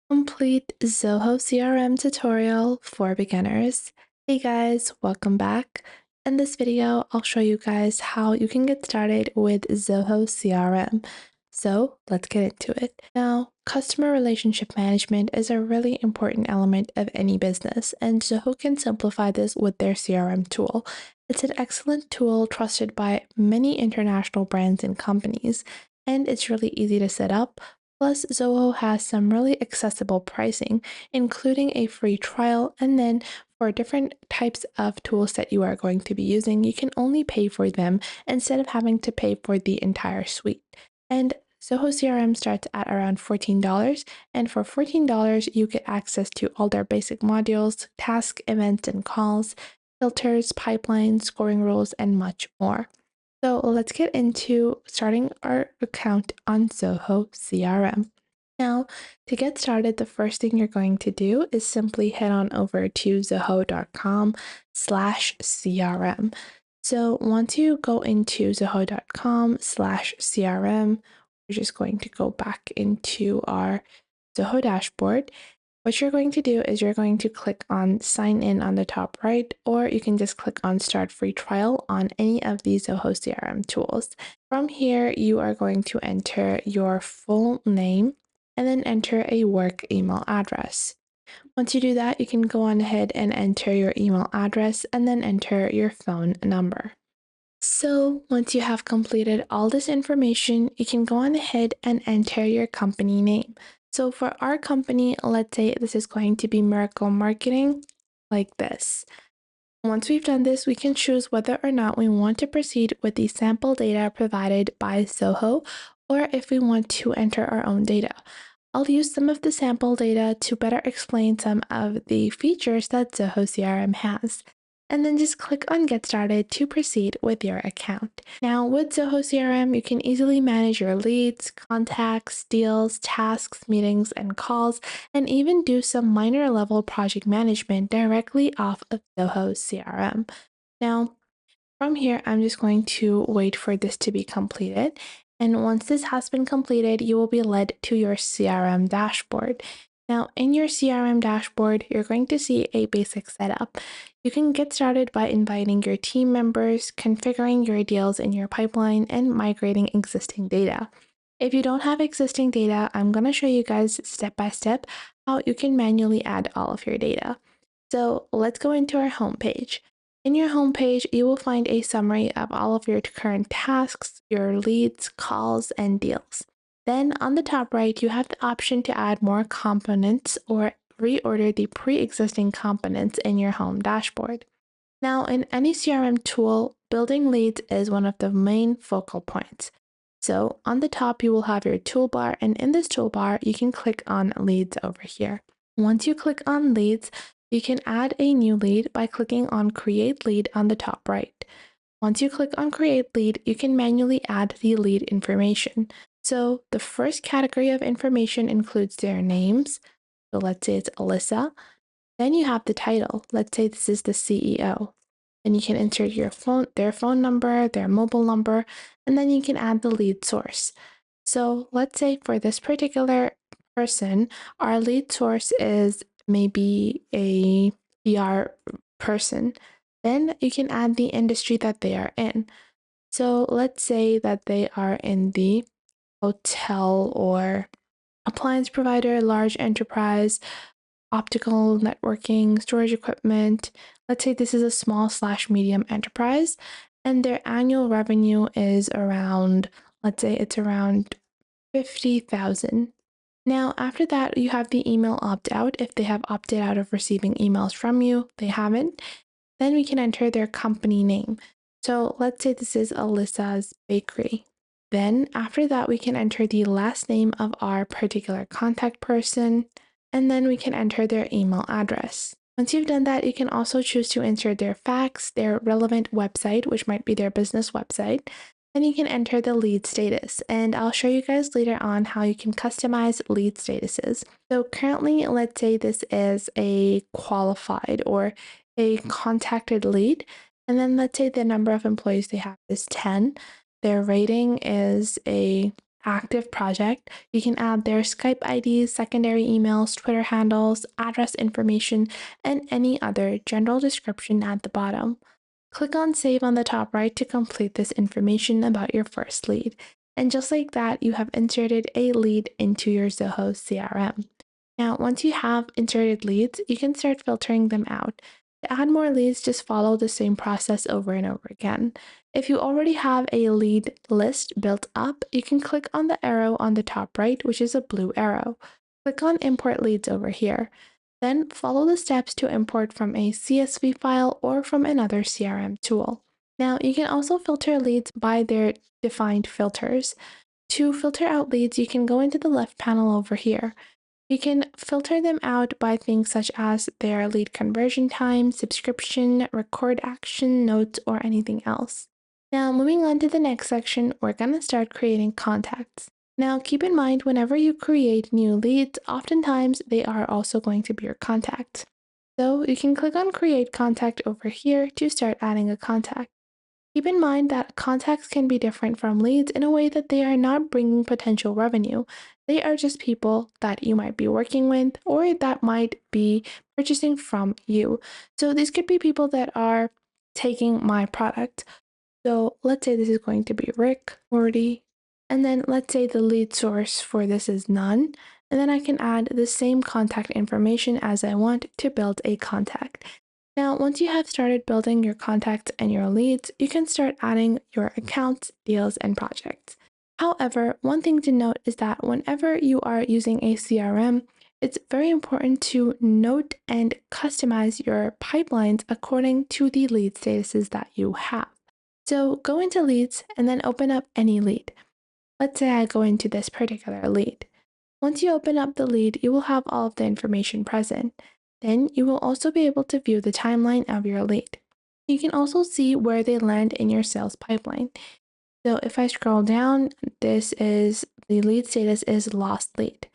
Complete Zoho CRM tutorial for beginners. Hey guys, welcome back. In this video, I'll show you guys how you can get started with Zoho CRM. So let's get into it. Now, customer relationship management is a really important element of any business, and Zoho can simplify this with their CRM tool. It's an excellent tool trusted by many international brands and companies, and it's really easy to set up. Plus, Zoho has some really accessible pricing, including a free trial. And then for different types of tools that you are going to be using, you can only pay for them instead of having to pay for the entire suite. And Zoho CRM starts at around $14. And for $14, you get access to all their basic modules, tasks, events, and calls, filters, pipelines, scoring rules, and much more. So let's get into starting our account on Zoho CRM. Now, to get started, the first thing you're going to do is simply head on over to zoho.com/CRM. So once you go into zoho.com/CRM, we're just going to go back into our Zoho dashboard. What you're going to do is you're going to click on sign in on the top right, or you can just click on start free trial on any of these Zoho CRM tools. From here, you are going to enter your full name and then enter a work email address. Once you do that, you can go on ahead and enter your email address and then enter your phone number. So once you have completed all this information, you can go on ahead and enter your company name. So for our company, let's say this is going to be Miracle Marketing, like this. Once we've done this, we can choose whether or not we want to proceed with the sample data provided by Zoho, or if we want to enter our own data. I'll use some of the sample data to better explain some of the features that Zoho CRM has. And then just click on Get Started to proceed with your account. Now, with Zoho CRM, you can easily manage your leads, contacts, deals, tasks, meetings, and calls, and even do some minor level project management directly off of Zoho CRM. Now, from here, I'm just going to wait for this to be completed. And once this has been completed, you will be led to your CRM dashboard. Now, in your CRM dashboard, you're going to see a basic setup. You can get started by inviting your team members, configuring your deals in your pipeline, and migrating existing data. If you don't have existing data, I'm going to show you guys step by step how you can manually add all of your data. So let's go into our homepage. In your homepage, you will find a summary of all of your current tasks, your leads, calls, and deals. Then on the top right, you have the option to add more components or reorder the pre-existing components in your home dashboard. Now, in any CRM tool, building leads is one of the main focal points. So on the top, you will have your toolbar, and in this toolbar, you can click on leads over here. Once you click on leads, you can add a new lead by clicking on create lead on the top right. Once you click on create lead, you can manually add the lead information. So the first category of information includes their names. So let's say it's Alyssa. Then you have the title. Let's say this is the CEO. Then you can insert their phone number, their mobile number, and then you can add the lead source. So let's say for this particular person, our lead source is maybe a PR person. Then you can add the industry that they are in. So let's say that they are in the hotel or appliance provider, large enterprise, optical networking, storage equipment. Let's say this is a small/medium enterprise, and their annual revenue is around, let's say it's around 50,000. Now, after that, you have the email opt-out. If they have opted out of receiving emails from you, they haven't, then we can enter their company name. So let's say this is Alyssa's Bakery. Then after that, we can enter the last name of our particular contact person, and then we can enter their email address. Once you've done that, you can also choose to insert their fax, their relevant website, which might be their business website. Then you can enter the lead status, and I'll show you guys later on how you can customize lead statuses. So currently, let's say this is a qualified or a contacted lead, and then let's say the number of employees they have is 10. Their rating is a active project, you can add their Skype IDs, secondary emails, Twitter handles, address information, and any other general description at the bottom. Click on Save on the top right to complete this information about your first lead. And just like that, you have inserted a lead into your Zoho CRM. Now, once you have inserted leads, you can start filtering them out. To add more leads, just follow the same process over and over again. If you already have a lead list built up, you can click on the arrow on the top right, which is a blue arrow. Click on Import Leads over here. Then follow the steps to import from a CSV file or from another CRM tool. Now, you can also filter leads by their defined filters. To filter out leads, you can go into the left panel over here. You can filter them out by things such as their lead conversion time, subscription, record action, notes, or anything else. Now, moving on to the next section, we're going to start creating contacts. Now, keep in mind, whenever you create new leads, oftentimes they are also going to be your contacts. So you can click on Create Contact over here to start adding a contact. Keep in mind that contacts can be different from leads in a way that they are not bringing potential revenue. They are just people that you might be working with or that might be purchasing from you. So these could be people that are taking my product. So let's say this is going to be Rick, 40, and then let's say the lead source for this is none. And then I can add the same contact information as I want to build a contact. Now, once you have started building your contacts and your leads, you can start adding your accounts, deals, and projects. However, one thing to note is that whenever you are using a CRM, it's very important to note and customize your pipelines according to the lead statuses that you have. So go into leads and then open up any lead. Let's say I go into this particular lead. Once you open up the lead, you will have all of the information present. Then you will also be able to view the timeline of your lead. You can also see where they land in your sales pipeline. So if I scroll down, this is the lead status is lost lead.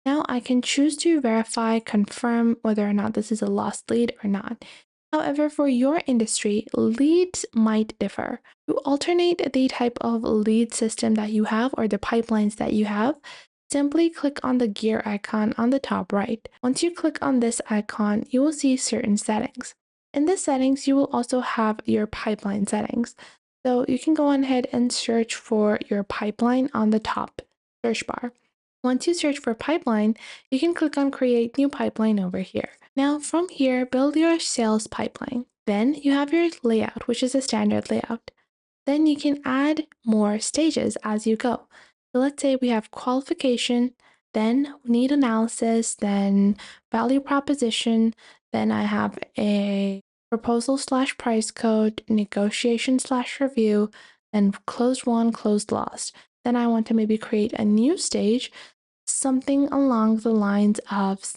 Now I can choose to verify, confirm whether or not this is a lost lead or not. However, for your industry, leads might differ. To alternate the type of lead system that you have or the pipelines that you have, simply click on the gear icon on the top right. Once you click on this icon, you will see certain settings. In the settings, you will also have your pipeline settings. So you can go on ahead and search for your pipeline on the top search bar. Once you search for pipeline, you can click on Create New Pipeline over here. Now from here, build your sales pipeline. Then you have your layout, which is a standard layout. Then you can add more stages as you go. So let's say we have qualification, then need analysis, then value proposition, then I have a proposal slash price code, negotiation slash review, then closed won, closed lost. Then I want to maybe create a new stage, something along the lines of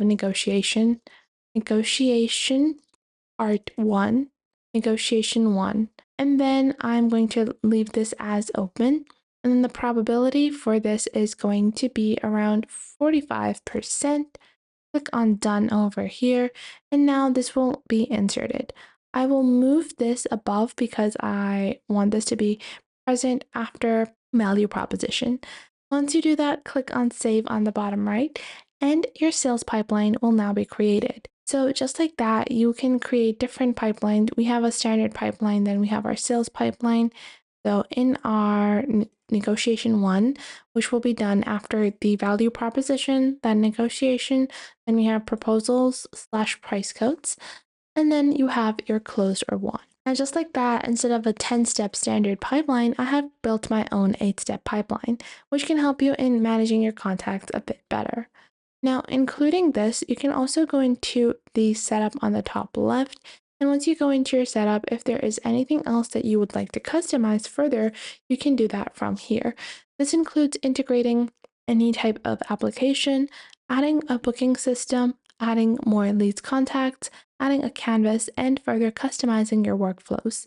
negotiation, part 1, negotiation 1. And then I'm going to leave this as open. And then the probability for this is going to be around 45%. Click on done over here. And now this will be inserted. I will move this above because I want this to be present after value proposition. Once you do that, click on save on the bottom right, and your sales pipeline will now be created. So just like that, you can create different pipelines. We have a standard pipeline, then we have our sales pipeline. So in our negotiation 1, which will be done after the value proposition, then negotiation, then we have proposals slash price codes, and then you have your closed or won. Now, just like that, instead of a 10-step standard pipeline, I have built my own 8-step pipeline, which can help you in managing your contacts a bit better. Now, including this, you can also go into the setup on the top left. And once you go into your setup, if there is anything else that you would like to customize further, you can do that from here. This includes integrating any type of application, adding a booking system, adding more leads contacts, adding a canvas, and further customizing your workflows.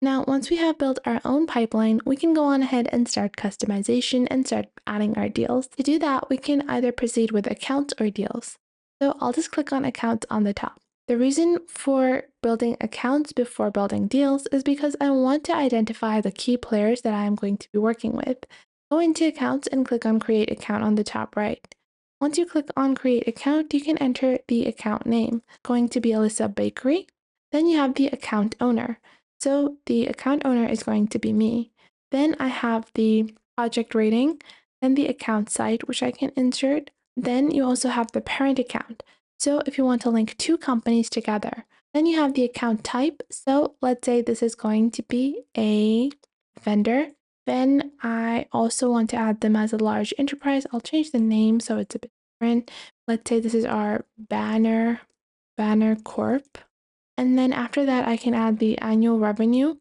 Now, once we have built our own pipeline, we can go on ahead and start customization and start adding our deals. To do that, we can either proceed with accounts or deals. So I'll just click on accounts on the top. The reason for building accounts before building deals is because I want to identify the key players that I am going to be working with. Go into accounts and click on create account on the top right. Once you click on create account, you can enter the account name. Going to be Alyssa Bakery. Then you have the account owner. So the account owner is going to be me. Then I have the project rating, then the account site, which I can insert. Then you also have the parent account. So if you want to link two companies together, then you have the account type. So let's say this is going to be a vendor. Then I also want to add them as a large enterprise. I'll change the name so it's a bit different. Let's say this is our banner corp. And then after that, I can add the annual revenue.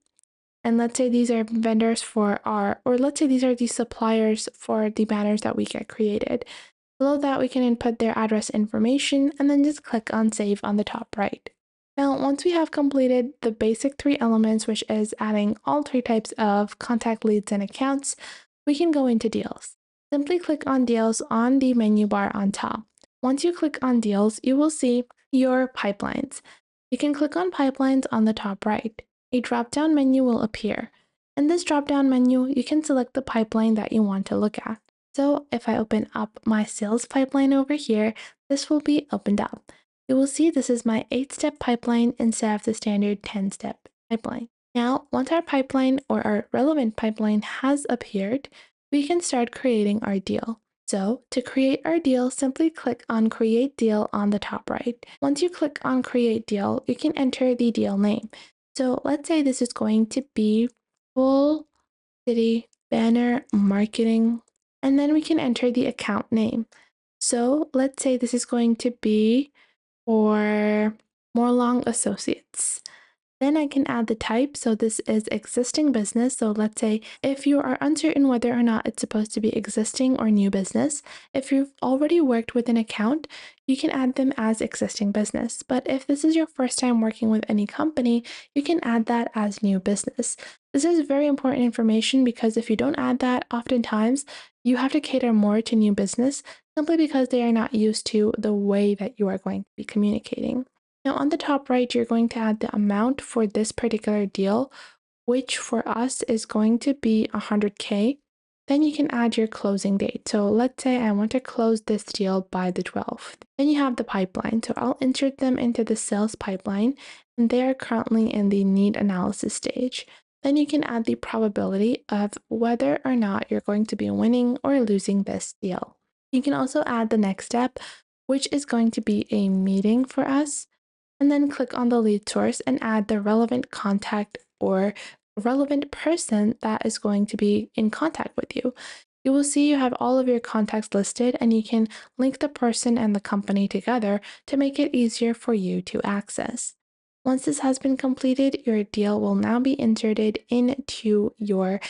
And let's say these are vendors for or let's say these are the suppliers for the banners that we get created. Below that, we can input their address information and then just click on Save on the top right. Now, once we have completed the basic three elements, which is adding all three types of contact leads and accounts, we can go into Deals. Simply click on Deals on the menu bar on top. Once you click on Deals, you will see your pipelines. You can click on Pipelines on the top right. A drop-down menu will appear. In this drop-down menu, you can select the pipeline that you want to look at. So if I open up my sales pipeline over here, this will be opened up. You will see this is my 8-step pipeline instead of the standard 10-step pipeline. Now, once our pipeline or our relevant pipeline has appeared, we can start creating our deal. So to create our deal, simply click on Create Deal on the top right. Once you click on Create Deal, you can enter the deal name. So let's say this is going to be Full City Banner Marketing, and then we can enter the account name. So let's say this is going to be for Morlong Associates. Then I can add the type. So this is existing business. So let's say if you are uncertain whether or not it's supposed to be existing or new business, if you've already worked with an account, you can add them as existing business. But if this is your first time working with any company, you can add that as new business. This is very important information because if you don't add that, oftentimes you have to cater more to new business simply because they are not used to the way that you are going to be communicating. Now on the top right, you're going to add the amount for this particular deal, which for us is going to be 100K. Then you can add your closing date. So let's say I want to close this deal by the 12th. Then you have the pipeline. So I'll insert them into the sales pipeline, and they are currently in the need analysis stage. Then you can add the probability of whether or not you're going to be winning or losing this deal. You can also add the next step, which is going to be a meeting for us, and then click on the lead source and add the relevant contact or relevant person that is going to be in contact with you. You will see you have all of your contacts listed, and you can link the person and the company together to make it easier for you to access. Once this has been completed, your deal will now be inserted into your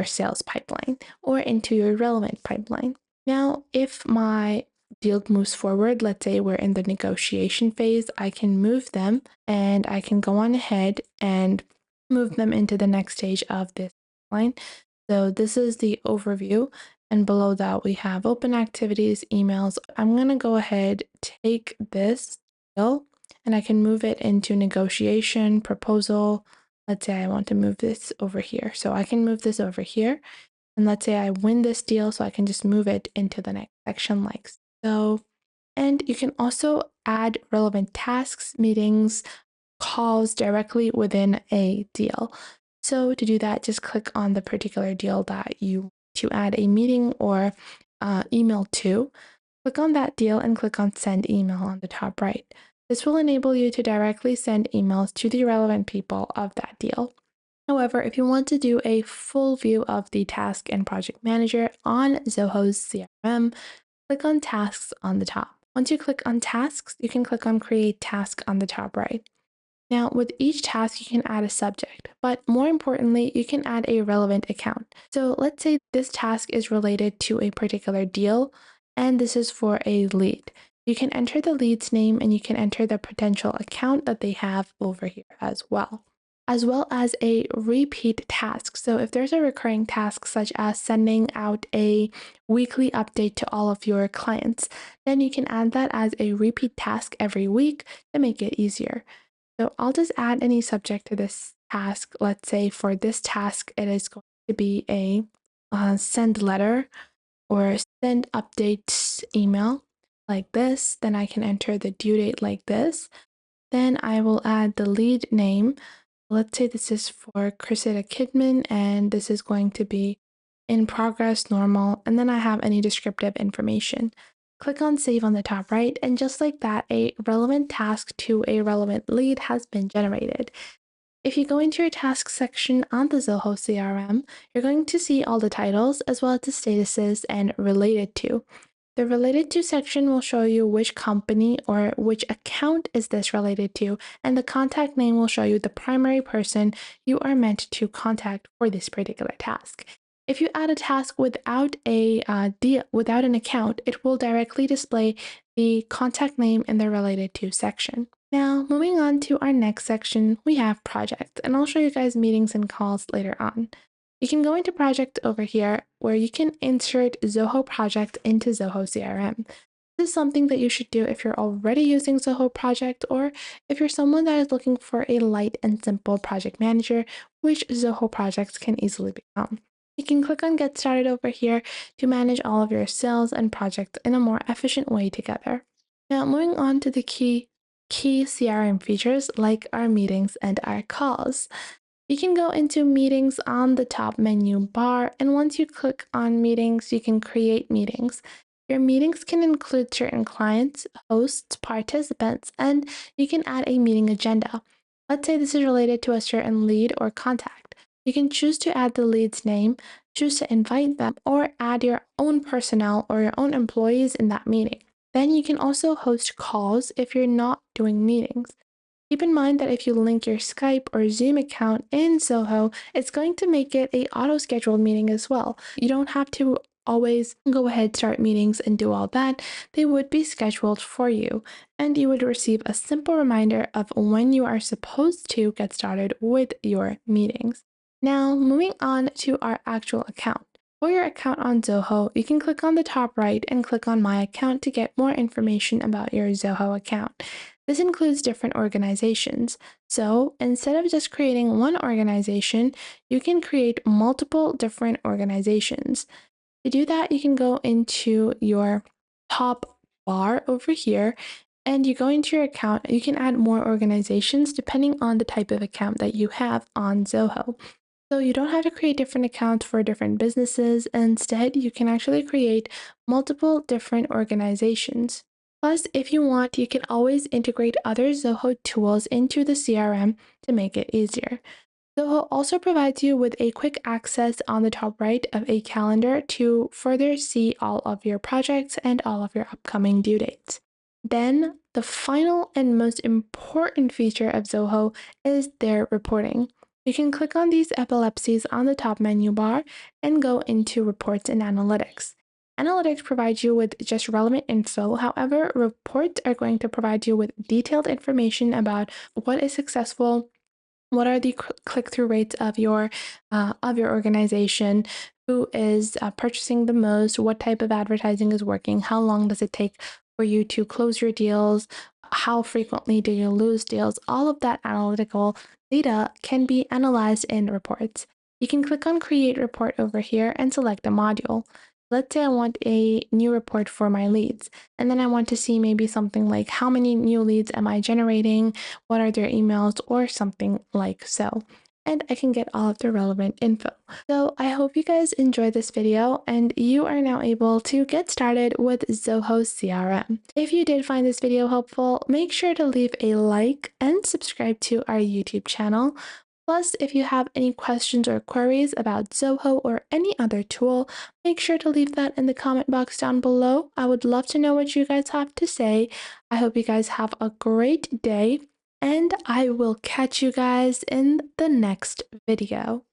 sales pipeline or into your relevant pipeline. Now, if my deal moves forward, let's say we're in the negotiation phase, I can move them and I can go on ahead and move them into the next stage of this line. So this is the overview. And below that, we have open activities, emails. I'm going to go ahead, take this deal, and I can move it into negotiation, proposal. Let's say I want to move this over here. So I can move this over here. And let's say I win this deal, so I can just move it into the next section like so. And you can also add relevant tasks, meetings, calls directly within a deal. So to do that, just click on the particular deal that you want to add a meeting or email to. Click on that deal and click on Send Email on the top right. This will enable you to directly send emails to the relevant people of that deal. However, if you want to do a full view of the task and project manager on Zoho's CRM, click on Tasks on the top. Once you click on Tasks, you can click on Create Task on the top right. Now, with each task, you can add a subject, but more importantly, you can add a relevant account. So let's say this task is related to a particular deal, and this is for a lead. You can enter the lead's name and you can enter the potential account that they have over here as well. as well as a repeat task. So if there's a recurring task, such as sending out a weekly update to all of your clients, then you can add that as a repeat task every week to make it easier. So I'll just add any subject to this task. Let's say for this task, it is going to be a send letter or send updates email like this. Then I can enter the due date like this. Then I will add the lead name. Let's say this is for Chrisetta Kidman, and this is going to be in progress, normal, and then I have any descriptive information. Click on save on the top right, and just like that, a relevant task to a relevant lead has been generated. If you go into your tasks section on the Zoho CRM, you're going to see all the titles as well as the statuses and related to. The related to section will show you which company or which account is this related to, and the contact name will show you the primary person you are meant to contact for this particular task. If you add a task without without an account, it will directly display the contact name in the related to section. Now, moving on to our next section, we have projects, and I'll show you guys meetings and calls later on. You can go into project over here where you can insert Zoho project into Zoho CRM. This is something that you should do if you're already using Zoho project or if you're someone that is looking for a light and simple project manager, which Zoho projects can easily become. You can click on get started over here to manage all of your sales and projects in a more efficient way together. Now, moving on to the key CRM features like our meetings and our calls. You can go into meetings on the top menu bar, and once you click on meetings, you can create meetings. Your meetings can include certain clients, hosts, participants, and you can add a meeting agenda. Let's say this is related to a certain lead or contact. You can choose to add the lead's name, choose to invite them, or add your own personnel or your own employees in that meeting. Then you can also host calls if you're not doing meetings. Keep in mind that if you link your Skype or Zoom account in Zoho, it's going to make it a auto-scheduled meeting as well. You don't have to always go ahead, start meetings and do all that. They would be scheduled for you, and you would receive a simple reminder of when you are supposed to get started with your meetings. Now, moving on to our actual account. For your account on Zoho, you can click on the top right and click on My Account to get more information about your Zoho account. This includes different organizations. So instead of just creating one organization, you can create multiple different organizations. To do that, you can go into your top bar over here and you go into your account. You can add more organizations depending on the type of account that you have on Zoho. So you don't have to create different accounts for different businesses. Instead, you can actually create multiple different organizations. Plus, if you want, you can always integrate other Zoho tools into the CRM to make it easier. Zoho also provides you with a quick access on the top right of a calendar to further see all of your projects and all of your upcoming due dates. Then, the final and most important feature of Zoho is their reporting. You can click on these epilepsies on the top menu bar and go into Reports and Analytics. Analytics provides you with just relevant info. However, reports are going to provide you with detailed information about what is successful, what are the click-through rates of your organization, who is purchasing the most, what type of advertising is working, how long does it take for you to close your deals, how frequently do you lose deals. All of that analytical data can be analyzed in reports. You can click on create report over here and select a module. Let's say I want a new report for my leads, and then I want to see maybe something like how many new leads am I generating, what are their emails, or something like so. And I can get all of the relevant info. So I hope you guys enjoyed this video and you are now able to get started with Zoho CRM. If you did find this video helpful, make sure to leave a like and subscribe to our YouTube channel. Plus, if you have any questions or queries about Zoho or any other tool, make sure to leave that in the comment box down below. I would love to know what you guys have to say. I hope you guys have a great day, and I will catch you guys in the next video.